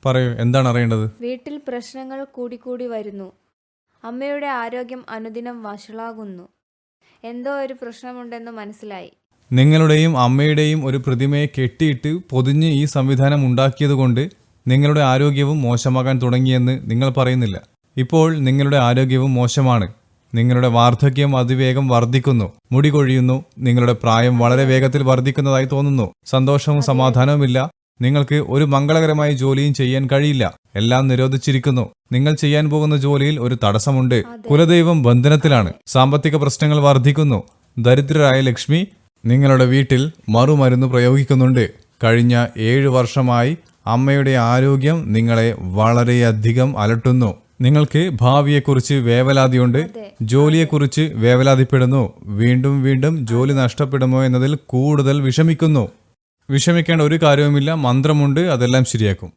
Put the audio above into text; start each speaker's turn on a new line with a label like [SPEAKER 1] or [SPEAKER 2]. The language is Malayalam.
[SPEAKER 1] പറയൂ, എന്താണ് അറിയേണ്ടത്?
[SPEAKER 2] വീട്ടിൽ പ്രശ്നങ്ങൾ കൂടിക്കൂടി വരുന്നു. അമ്മയുടെ ആരോഗ്യം അനുദിനം വഷളാകുന്നു. എന്തോ ഒരു പ്രശ്നമുണ്ടെന്ന് മനസ്സിലായി.
[SPEAKER 1] നിങ്ങളുടെയും അമ്മയുടെയും ഒരു പ്രതിമയെ കെട്ടിയിട്ട് പൊതിഞ്ഞ് ഈ സംവിധാനം ഉണ്ടാക്കിയതുകൊണ്ട് നിങ്ങളുടെ ആരോഗ്യവും മോശമാകാൻ തുടങ്ങിയെന്ന് നിങ്ങൾ പറയുന്നില്ല. ഇപ്പോൾ നിങ്ങളുടെ ആരോഗ്യവും മോശമാണ്. നിങ്ങളുടെ വാർദ്ധക്യം അതിവേഗം വർദ്ധിക്കുന്നു. മുടി കൊഴിയുന്നു. നിങ്ങളുടെ പ്രായം വളരെ വേഗത്തിൽ വർദ്ധിക്കുന്നതായി തോന്നുന്നു. സന്തോഷവും സമാധാനവുമില്ല. നിങ്ങൾക്ക് ഒരു മംഗളകരമായ ജോലിയും ചെയ്യാൻ കഴിയില്ല. എല്ലാം നിരോധിച്ചിരിക്കുന്നു. നിങ്ങൾ ചെയ്യാൻ പോകുന്ന ജോലിയിൽ ഒരു തടസ്സമുണ്ട്. കുലദൈവം ബന്ധനത്തിലാണ്. സാമ്പത്തിക പ്രശ്നങ്ങൾ വർദ്ധിക്കുന്നു. ദരിദ്രരായ ലക്ഷ്മി നിങ്ങളുടെ വീട്ടിൽ മറുമരുന്ന് പ്രയോഗിക്കുന്നുണ്ട്. കഴിഞ്ഞ 7 വർഷമായി അമ്മയുടെ ആരോഗ്യം നിങ്ങളെ വളരെയധികം അലട്ടുന്നു. നിങ്ങൾക്ക് ഭാവിയെക്കുറിച്ച് വേവലാതിയുണ്ട്. ജോലിയെക്കുറിച്ച് വേവലാതിപ്പെടുന്നു. വീണ്ടും വീണ്ടും ജോലി നഷ്ടപ്പെടുമോ എന്നതിൽ കൂടുതൽ വിഷമിക്കുന്നു. വിഷമിക്കേണ്ട ഒരു കാര്യവുമില്ല. മന്ത്രമുണ്ട്, അതെല്ലാം ശരിയാക്കും.